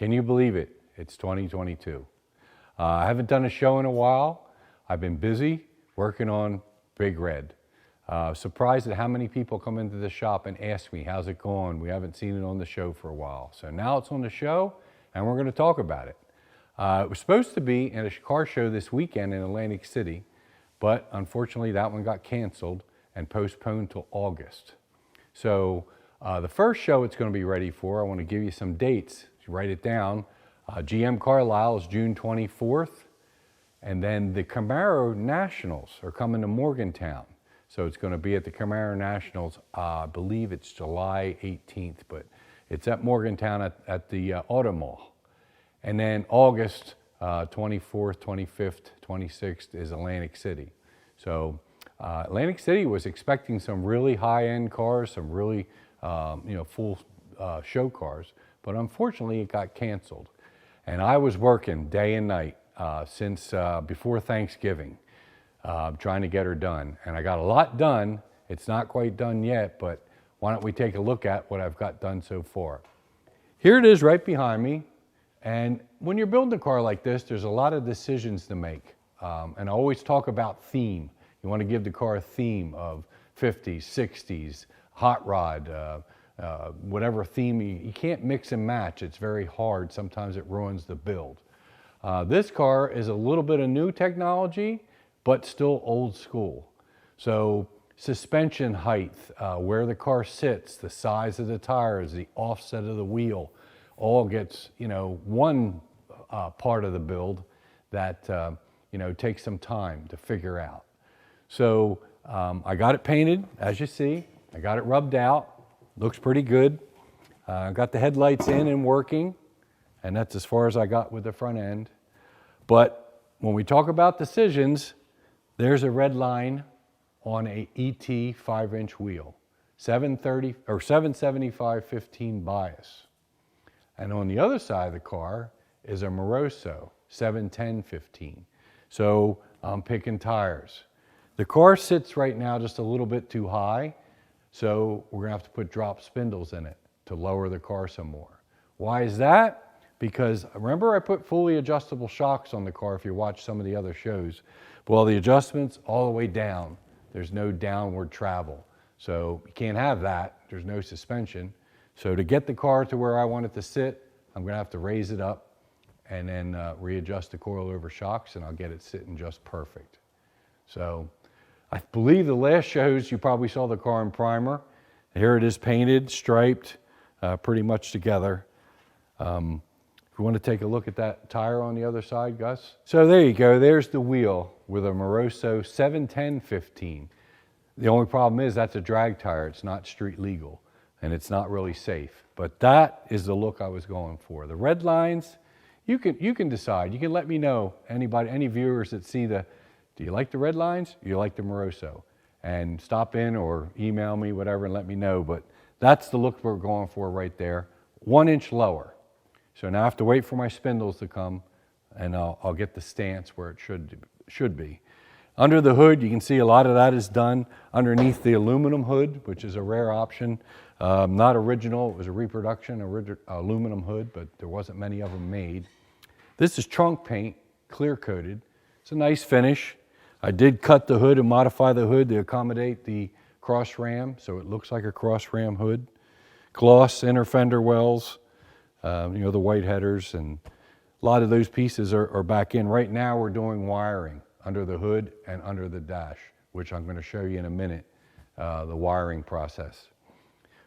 Can you believe it? It's 2022. I haven't done a show in a while. I've been busy working on Big Red. Surprised at how many people come into the shop and ask me, how's it going? We haven't seen it on the show for a while. So now it's on the show and we're going to talk about it. It was supposed to be at a car show this weekend in Atlantic City, but unfortunately that one got canceled and postponed till August. So the first show it's going to be ready for, I want to give you some dates. Write it down. GM Carlisle is June 24th, and then the Camaro Nationals are coming to Morgantown. So it's going to be at the Camaro Nationals, I believe it's July 18th, but it's at Morgantown at the Auto Mall. And then August 24th, 25th, 26th is Atlantic City. So Atlantic City was expecting some really high-end cars, some really full show cars, but unfortunately it got canceled. And I was working day and night since before Thanksgiving, trying to get her done. And I got a lot done. It's not quite done yet, but why don't we take a look at what I've got done so far. Here it is right behind me. And when you're building a car like this, there's a lot of decisions to make. And I always talk about theme. You want to give the car a theme of 50s, 60s, hot rod, whatever theme. You can't mix and match. It's very hard. Sometimes it ruins the build. This car is a little bit of new technology, but still old school. So suspension height, where the car sits, the size of the tires, the offset of the wheel, all gets, one part of the build that, takes some time to figure out. So I got it painted, as you see. I got it rubbed out. Looks pretty good. Got the headlights in and working, and that's as far as I got with the front end. But when we talk about decisions, there's a red line on a ET 5-inch wheel, 730 or 775 15 bias. And on the other side of the car is a Moroso 710 15. So I'm picking tires. The car sits right now just a little bit too high, so we're gonna have to put drop spindles in it to lower the car some more. Why is that? Because remember I put fully adjustable shocks on the car if you watch some of the other shows. Well, the adjustment's all the way down. There's no downward travel. So you can't have that. There's no suspension. So to get the car to where I want it to sit, I'm gonna have to raise it up and then readjust the coilover shocks, and I'll get it sitting just perfect. So I believe the last shows you probably saw the car in primer. Here it is painted, striped, pretty much together. If you want to take a look at that tire on the other side, Gus. So there you go, there's the wheel with a Moroso 710 15. The only problem is that's a drag tire, it's not street legal, and it's not really safe. But that is the look I was going for. The red lines, you can decide. You can let me know, any viewers that see do you like the red lines? Do you like the Moroso? And stop in or email me, whatever, and let me know. But that's the look we're going for right there. 1 inch lower. So now I have to wait for my spindles to come, and I'll get the stance where it should be. Under the hood, you can see a lot of that is done underneath the aluminum hood, which is a rare option. Not original, it was a reproduction, aluminum hood, but there wasn't many of them made. This is trunk paint, clear coated. It's a nice finish. I did cut the hood and modify the hood to accommodate the cross ram, so it looks like a cross ram hood. Gloss inner fender wells, the white headers, and a lot of those pieces are back in. Right now we're doing wiring under the hood and under the dash, which I'm going to show you in a minute, the wiring process.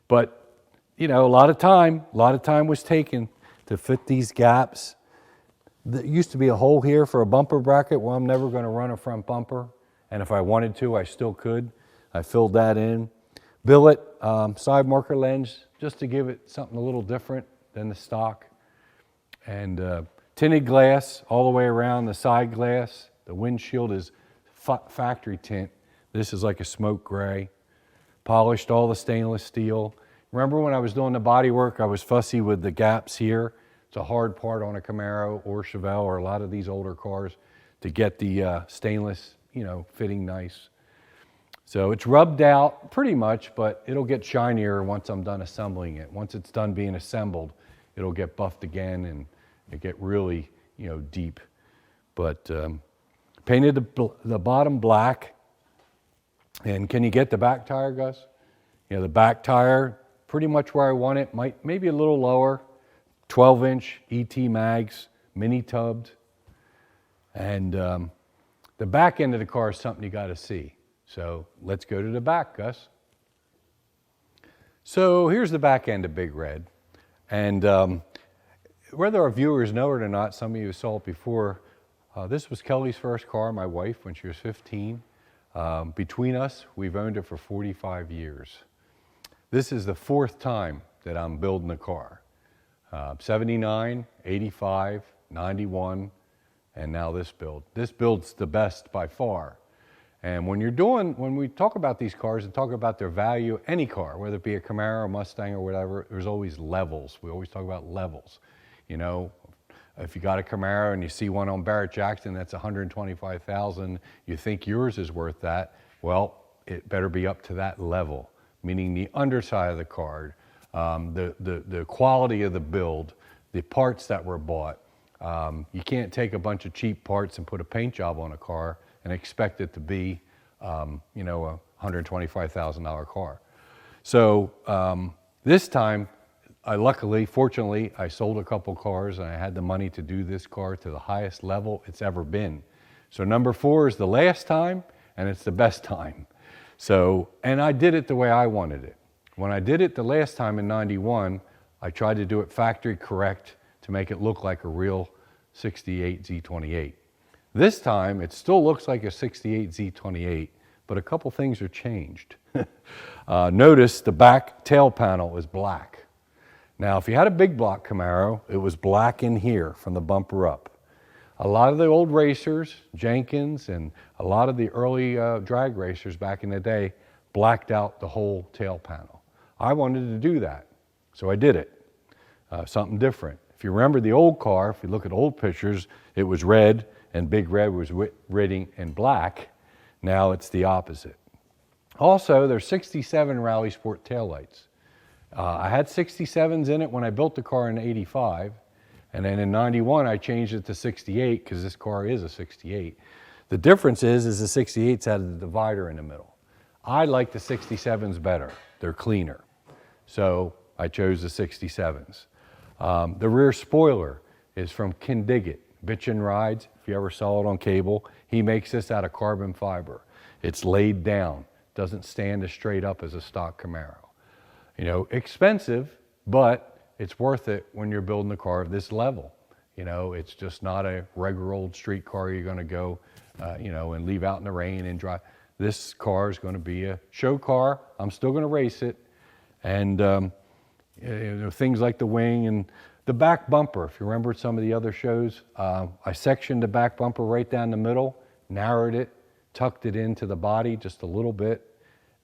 But, a lot of time was taken to fit these gaps. There used to be a hole here for a bumper bracket. Well, I'm never going to run a front bumper, and if I wanted to, I still could. I filled that in. Billet side marker lens, just to give it something a little different than the stock. And tinted glass all the way around, the side glass. The windshield is factory tint. This is like a smoke gray. Polished all the stainless steel. Remember when I was doing the body work, I was fussy with the gaps here. It's a hard part on a Camaro or Chevelle or a lot of these older cars to get the stainless, fitting nice. So it's rubbed out pretty much, but it'll get shinier once I'm done assembling it. Once it's done being assembled, it'll get buffed again, and It get really, deep. But painted the bottom black. And can you get the back tire, Gus? The back tire, pretty much where I want it, maybe a little lower. 12-inch ET mags, mini tubbed. And the back end of the car is something you got to see. So let's go to the back, Gus. So here's the back end of Big Red. And whether our viewers know it or not, some of you saw it before, this was Kelly's first car, my wife, when she was 15. Between us, we've owned it for 45 years. This is the fourth time that I'm building a car. 79, 85, 91, and now this build. This build's the best by far. And when we talk about these cars and talk about their value, any car, whether it be a Camaro, Mustang, or whatever, there's always levels. We always talk about levels. If you got a Camaro and you see one on Barrett Jackson that's $125,000, you think yours is worth that, well, it better be up to that level, meaning the underside of the car, the quality of the build, the parts that were bought. You can't take a bunch of cheap parts and put a paint job on a car and expect it to be, a $125,000 car. So this time, fortunately, I sold a couple cars and I had the money to do this car to the highest level it's ever been. So number 4 is the last time and it's the best time. So, and I did it the way I wanted it. When I did it the last time in 91, I tried to do it factory correct to make it look like a real 68 Z28. This time, it still looks like a 68 Z28, but a couple things are changed. Notice the back tail panel is black. Now, if you had a big block Camaro, it was black in here from the bumper up. A lot of the old racers, Jenkins, and a lot of the early drag racers back in the day blacked out the whole tail panel. I wanted to do that, so I did it. Something different. If you remember the old car, if you look at old pictures, it was red, and Big Red was written in black. Now it's the opposite. Also, there's 67 Rally Sport taillights. I had 67s in it when I built the car in 85, and then in 91 I changed it to 68 because this car is a 68. The difference is the 68s had a divider in the middle. I like the 67s better. They're cleaner. So I chose the 67s. The rear spoiler is from Ken Diggett, Bitchin' Rides. If you ever saw it on cable, he makes this out of carbon fiber. It's laid down, doesn't stand as straight up as a stock Camaro. Expensive, but it's worth it when you're building a car of this level. It's just not a regular old street car you're going to go, and leave out in the rain and drive. This car is going to be a show car. I'm still going to race it. And things like the wing and the back bumper. If you remember some of the other shows, I sectioned the back bumper right down the middle, narrowed it, tucked it into the body just a little bit,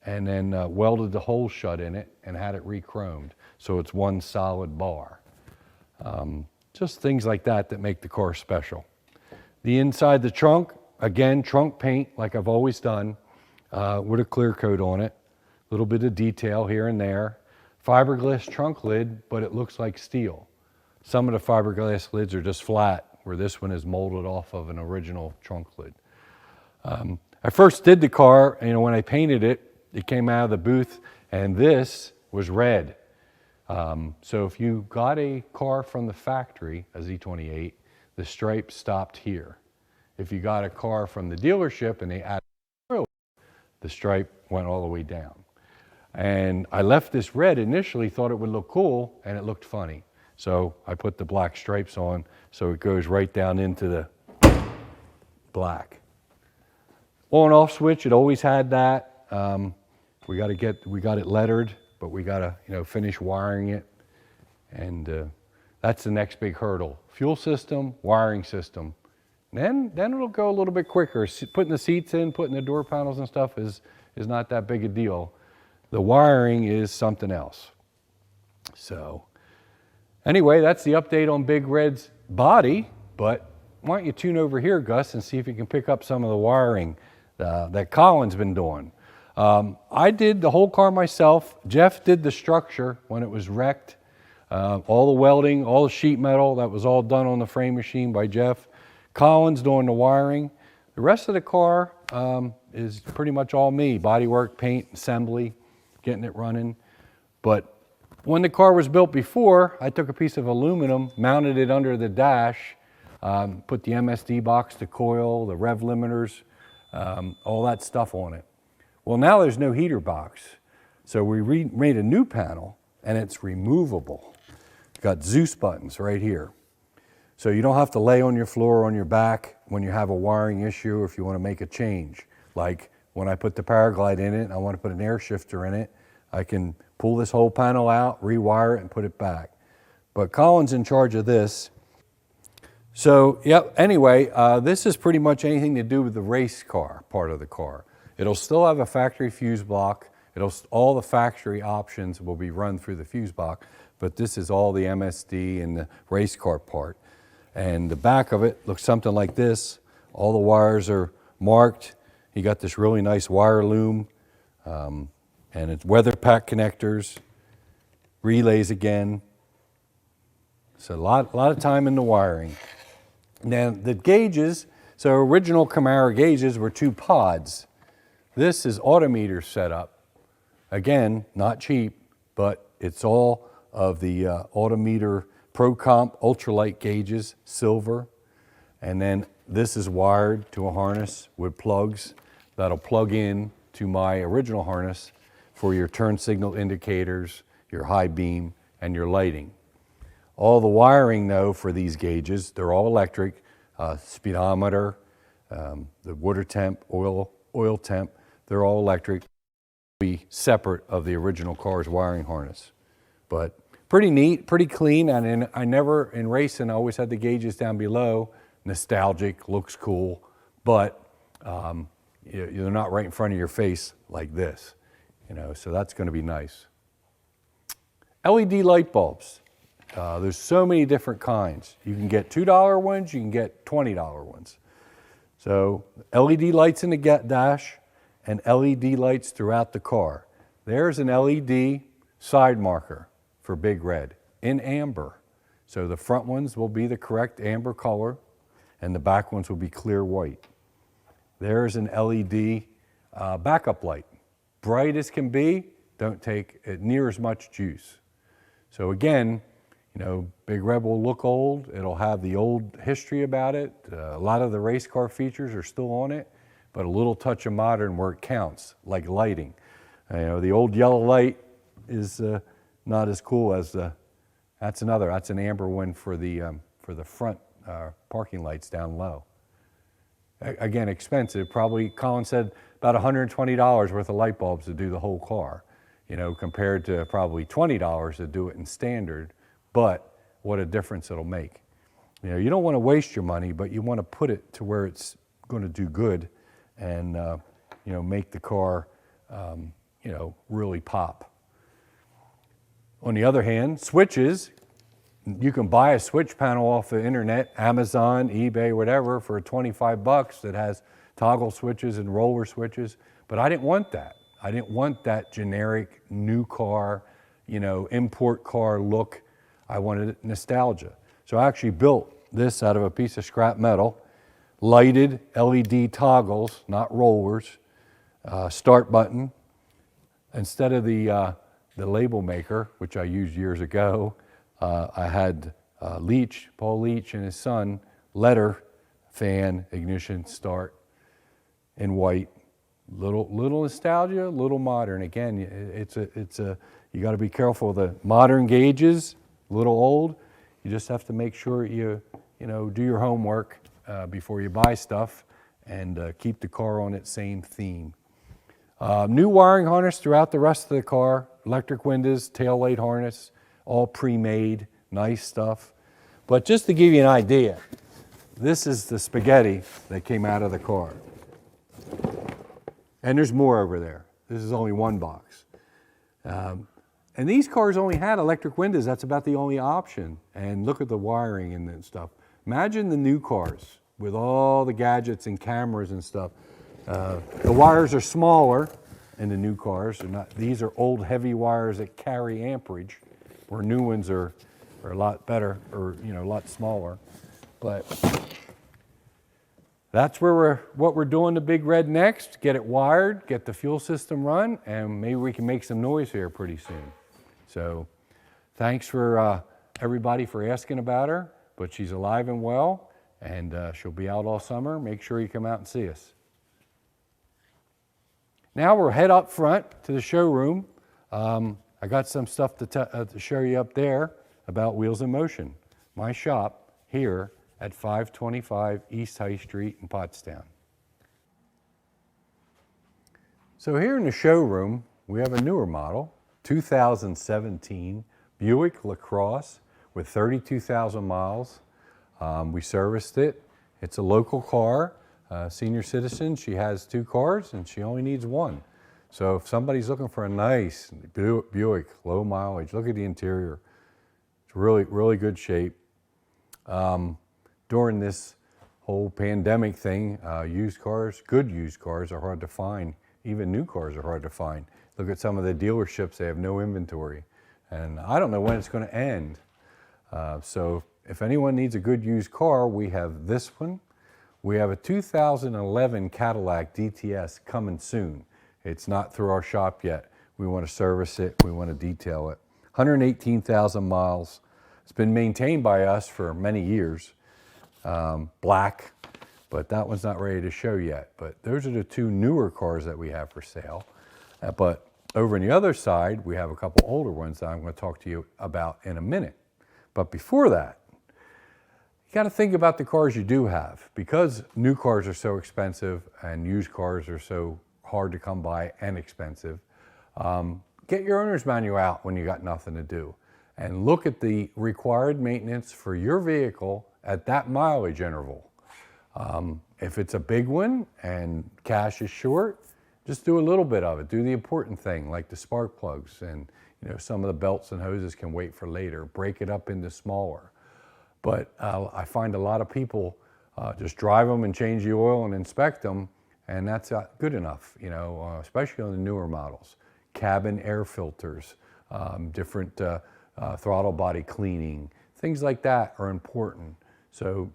and then welded the hole shut in it and had it re-chromed. So it's one solid bar. Just things like that make the car special. The inside the trunk, again, trunk paint like I've always done with a clear coat on it. A little bit of detail here and there. Fiberglass trunk lid, but it looks like steel. Some of the fiberglass lids are just flat, where this one is molded off of an original trunk lid. I first did the car, when I painted it, it came out of the booth, and this was red. So if you got a car from the factory, a Z28, the stripe stopped here. If you got a car from the dealership and they added the stripe went all the way down. And I left this red initially, thought it would look cool, and it looked funny. So I put the black stripes on, so it goes right down into the black. On and off switch, it always had that. We got it lettered, but we got to finish wiring it, and that's the next big hurdle: fuel system, wiring system. Then it'll go a little bit quicker. Putting the seats in, putting the door panels and stuff is not that big a deal. The wiring is something else. So anyway, that's the update on Big Red's body. But why don't you tune over here, Gus, and see if you can pick up some of the wiring that Colin's been doing. I did the whole car myself. Jeff did the structure when it was wrecked. All the welding, all the sheet metal, that was all done on the frame machine by Jeff. Colin's doing the wiring. The rest of the car is pretty much all me. Bodywork, paint, assembly, getting it running. But when the car was built before, I took a piece of aluminum, mounted it under the dash, put the MSD box, the coil, the rev limiters, all that stuff on it. Well, now there's no heater box. So we made a new panel, and it's removable. It's got Zeus buttons right here. So you don't have to lay on your floor or on your back when you have a wiring issue or if you want to make a change. Like when I put the Paraglide in it and I want to put an air shifter in it, I can pull this whole panel out, rewire it, and put it back. But Colin's in charge of this. So, yep, anyway, this is pretty much anything to do with the race car part of the car. It'll still have a factory fuse block. All the factory options will be run through the fuse block, but this is all the MSD and the race car part. And the back of it looks something like this. All the wires are marked. You got this really nice wire loom, and it's Weathertech connectors, relays again. So a lot of time in the wiring. Now the gauges, so original Camaro gauges were 2 pods. This is autometer setup. Again, not cheap, but it's all of the autometer Pro Comp ultralight gauges, silver. And then this is wired to a harness with plugs that'll plug in to my original harness for your turn signal indicators, your high beam, and your lighting. All the wiring though for these gauges, they're all electric, speedometer, the water temp, oil temp, they're all electric. Be separate of the original car's wiring harness. But pretty neat, pretty clean, and I never, in racing, I always had the gauges down below. Nostalgic, looks cool, but they're not right in front of your face like this, so that's gonna be nice. LED light bulbs. There's so many different kinds. You can get $2 ones, you can get $20 ones. So LED lights in the dash, and LED lights throughout the car. There's an LED side marker for Big Red in amber. So the front ones will be the correct amber color and the back ones will be clear white. There's an LED backup light. Bright as can be, don't take near as much juice. So again, Big Red will look old. It'll have the old history about it. A lot of the race car features are still on it, but a little touch of modern where it counts, like lighting. The old yellow light is not as cool as that's an amber one for the front parking lights down low. Again, expensive, probably, Colin said about $120 worth of light bulbs to do the whole car, compared to probably $20 to do it in standard, but what a difference it'll make. You don't want to waste your money, but you want to put it to where it's going to do good and make the car really pop. On the other hand, switches, you can buy a switch panel off the internet, Amazon, eBay, whatever, for 25 bucks that has toggle switches and roller switches, but I didn't want that. I didn't want that generic new car, import car look. I wanted nostalgia. So I actually built this out of a piece of scrap metal, lighted LED toggles, not rollers, start button. Instead of the label maker, which I used years ago, I had Paul Leach and his son, letter, fan, ignition, start in white. Little nostalgia, little modern. Again, you got to be careful. The modern gauges, a little old. You just have to make sure you do your homework before you buy stuff and keep the car on its same theme. New wiring harness throughout the rest of the car, electric windows, tail light harness, all pre-made, nice stuff. But just to give you an idea, this is the spaghetti that came out of the car. And there's more over there. This is only one box. And these cars only had electric windows. That's about the only option. And look at the wiring and stuff. Imagine the new cars with all the gadgets and cameras and stuff. The wires are smaller in the new cars. These are old heavy wires that carry amperage. where new ones are a lot better, or a lot smaller. But that's what we're doing to Big Red next. Get it wired, get the fuel system run, and maybe we can make some noise here pretty soon. So thanks for everybody for asking about her, but she's alive and well, and she'll be out all summer. Make sure you come out and see us. Now we'll head up front to the showroom. I got some stuff to show you up there about Wheels in Motion, my shop here at 525 East High Street in Pottstown. So here in the showroom, we have a newer model, 2017 Buick LaCrosse with 32,000 miles. We serviced it. It's a local car, senior citizen. She has 2 cars and she only needs 1. So if somebody's looking for a nice Buick, low mileage, look at the interior. It's really, really good shape. During this whole pandemic thing, used cars, good used cars are hard to find. Even new cars are hard to find. Look at some of the dealerships, they have no inventory. And I don't know when it's going to end. So if anyone needs a good used car, we have this one. We have a 2011 Cadillac DTS coming soon. It's not through our shop yet. We want to service it, we want to detail it. 118,000 miles. It's been maintained by us for many years. Black, but that one's not ready to show yet. But those are the 2 newer cars that we have for sale. But over on the other side, we have a couple older ones that I'm going to talk to you about in a minute. But before that, you got to think about the cars you do have. Because new cars are so expensive and used cars are so hard to come by and expensive, get your owner's manual out when you got nothing to do. And look at the required maintenance for your vehicle at that mileage interval. If it's a big one and cash is short, just do a little bit of it. Do the important thing, like the spark plugs, and some of the belts and hoses can wait for later. Break it up into smaller. But I find a lot of people just drive them and change the oil and inspect them, and that's not good enough, especially on the newer models. Cabin air filters, different throttle body cleaning, things like that are important. So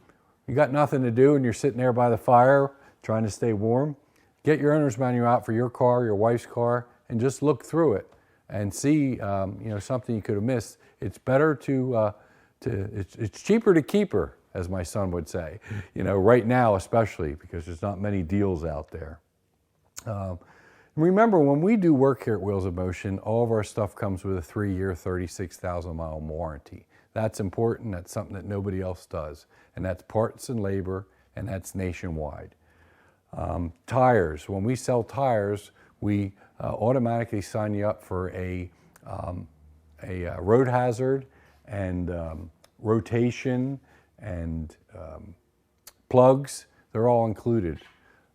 you got nothing to do and you're sitting there by the fire trying to stay warm, get your owner's manual out for your car, your wife's car, and just look through it and see something you could have missed. It's better it's cheaper to keep her, as my son would say, right now especially, because there's not many deals out there. Remember, when we do work here at Wheels in Motion, all of our stuff comes with a 3-year, 36,000-mile warranty. That's important. That's something that nobody else does. And that's parts and labor, and that's nationwide. Tires. When we sell tires, we automatically sign you up for a road hazard and rotation and plugs. They're all included.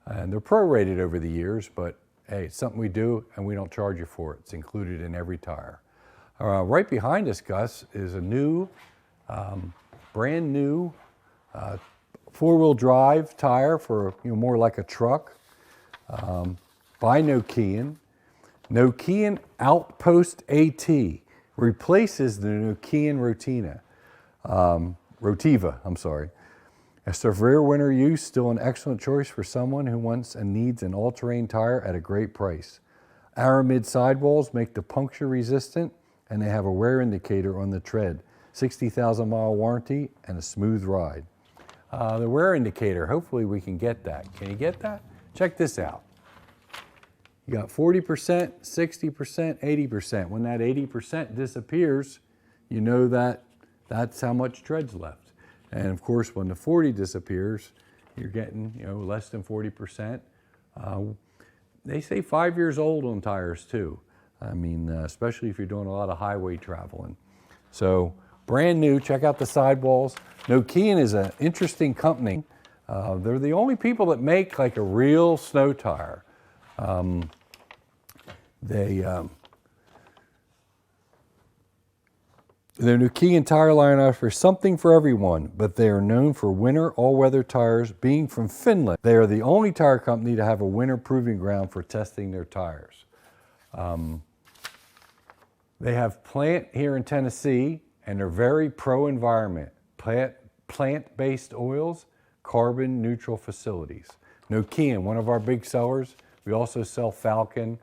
And they're prorated over the years, but hey, it's something we do and we don't charge you for it. It's included in every tire. Right behind us, Gus, is a new, brand new 4-wheel drive tire for more like a truck by Nokian. Nokian Outpost AT replaces the Nokian Rotiva. A severe winter use, still an excellent choice for someone who wants and needs an all-terrain tire at a great price. Aramid sidewalls make the puncture resistant, and they have a wear indicator on the tread. 60,000-mile warranty and a smooth ride. The wear indicator, hopefully we can get that. Can you get that? Check this out. You got 40%, 60%, 80%. When that 80% disappears, you know that that's how much tread's left. And of course, when the 40 disappears, you're getting less than 40%. They say 5 years old on tires too. I mean, especially if you're doing a lot of highway traveling. So brand new, check out the sidewalls. Nokian is an interesting company. They're the only people that make like a real snow tire. The Nokian tire line offers something for everyone, but they are known for winter all-weather tires. Being from Finland, they are the only tire company to have a winter proving ground for testing their tires. They have plant here in Tennessee, and they're very pro-environment. Plant-based oils, carbon neutral facilities. Nokian, one of our big sellers. We also sell Falcon,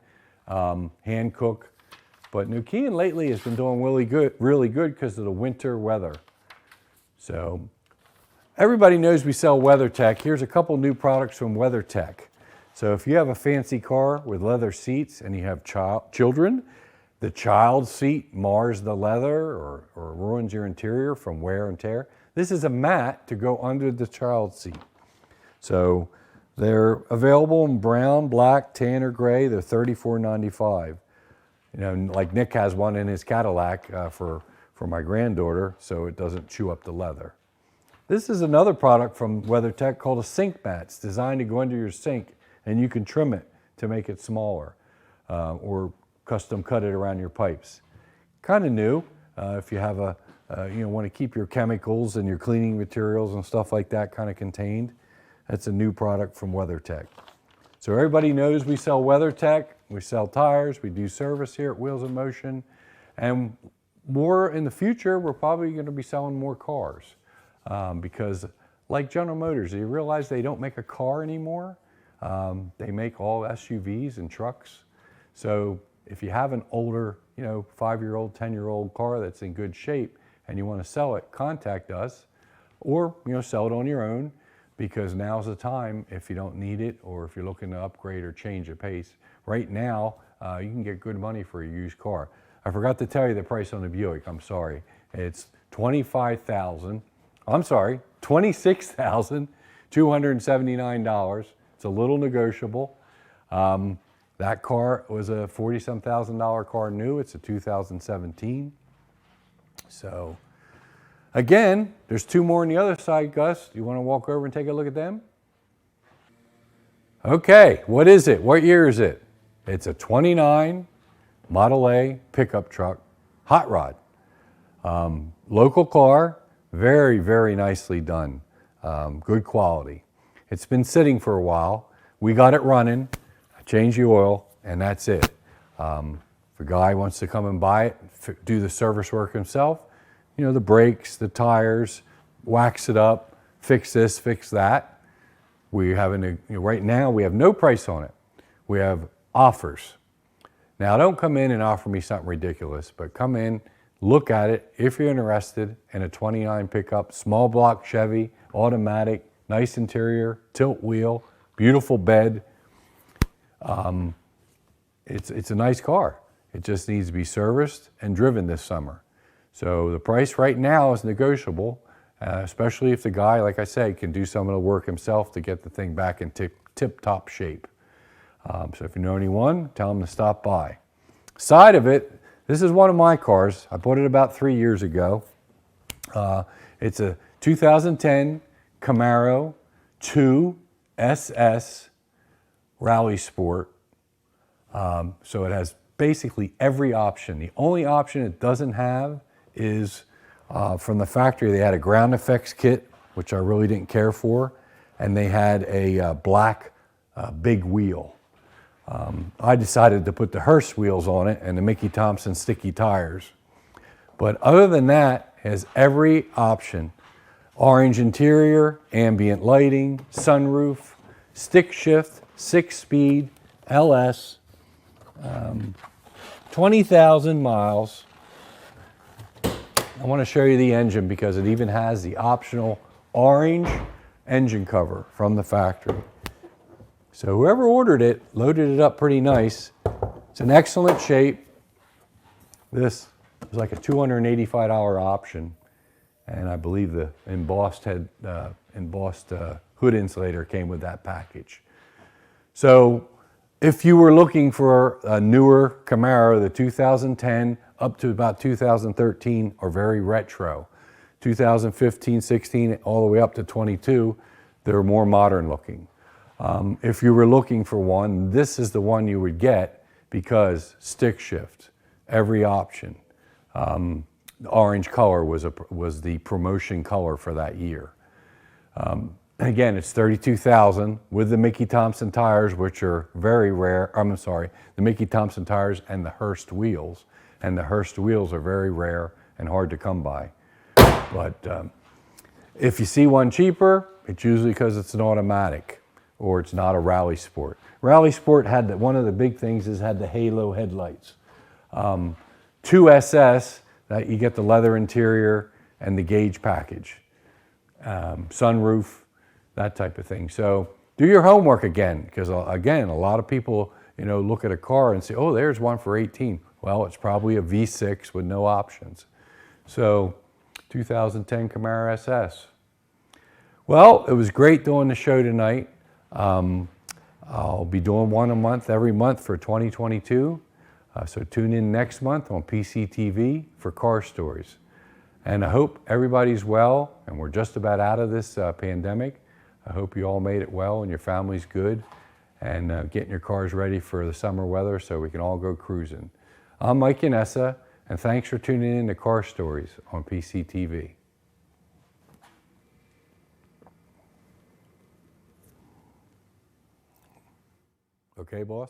Hankook. But Nokian lately has been doing really good because of the winter weather. So everybody knows we sell WeatherTech. Here's a couple new products from WeatherTech. So if you have a fancy car with leather seats and you have children, the child seat mars the leather or ruins your interior from wear and tear. This is a mat to go under the child seat. So they're available in brown, black, tan, or gray. They're $34.95. You know, like Nick has one in his Cadillac for my granddaughter, so it doesn't chew up the leather. This is another product from WeatherTech called a sink mat. It's designed to go under your sink, and you can trim it to make it smaller or custom cut it around your pipes. Kind of new if you have want to keep your chemicals and your cleaning materials and stuff like that kind of contained. That's a new product from WeatherTech. So everybody knows we sell WeatherTech, we sell tires, we do service here at Wheels in Motion, and more in the future, we're probably going to be selling more cars because like General Motors, you realize they don't make a car anymore. They make all SUVs and trucks. So if you have an older, 5-year-old, 10-year-old car that's in good shape and you want to sell it, contact us or, sell it on your own because now's the time if you don't need it or if you're looking to upgrade or change a pace. Right now, you can get good money for a used car. I forgot to tell you the price on the Buick, I'm sorry. It's $26,279. It's a little negotiable. That car was a $40-some thousand car new. It's a 2017. So again, there's two more on the other side, Gus. You want to walk over and take a look at them? Okay, what is it? What year is it? It's a 29 Model A pickup truck, hot rod. Local car, very, very nicely done. Good quality. It's been sitting for a while. We got it running, changed the oil, and that's it. If a guy wants to come and buy it, do the service work himself, the brakes, the tires, wax it up, fix this, fix that. We have right now we have no price on it. We have offers. Now don't come in and offer me something ridiculous, but come in, look at it if you're interested in a 29 pickup, small block Chevy, automatic, nice interior, tilt wheel, beautiful bed. It's a nice car. It just needs to be serviced and driven this summer. So the price right now is negotiable, especially if the guy, like I said, can do some of the work himself to get the thing back in tip-top shape. So if you know anyone, tell them to stop by. Side of it, this is one of my cars. I bought it about 3 years ago. It's a 2010 Camaro 2 SS Rally Sport. So it has basically every option. The only option it doesn't have is from the factory, they had a ground effects kit, which I really didn't care for, and they had a black big wheel. I decided to put the Hurst wheels on it and the Mickey Thompson sticky tires. But other than that, it has every option. Orange interior, ambient lighting, sunroof, stick shift, 6-speed, LS, 20,000 miles. I want to show you the engine because it even has the optional orange engine cover from the factory. So whoever ordered it loaded it up pretty nice. It's in excellent shape. This is like a $285 option, and I believe the embossed hood insulator came with that package. So if you were looking for a newer Camaro, the 2010 up to about 2013 are very retro. 2015, 16, all the way up to 22, they're more modern looking. If you were looking for one, this is the one you would get because stick shift, every option. The orange color was the promotion color for that year. Again, it's $32,000 with the Mickey Thompson tires, which are very rare. The Mickey Thompson tires and the Hurst wheels. and the Hurst wheels are very rare and hard to come by. But if you see one cheaper, it's usually because it's an automatic or it's not a rally sport. Rally sport had one of the big things is had the halo headlights. 2SS, that you get the leather interior and the gauge package, sunroof, that type of thing. So do your homework again, because again, a lot of people, look at a car and say, oh, there's one for 18. Well, it's probably a V6 with no options. So 2010 Camaro SS. Well, it was great doing the show tonight. I'll be doing one a month, every month for 2022. So tune in next month on PCTV for car stories. And I hope everybody's well, and we're just about out of this pandemic. I hope you all made it well and your family's good, and getting your cars ready for the summer weather so we can all go cruising. I'm Mike Yanessa, and thanks for tuning in to Car Stories on PCTV. Okay, boss?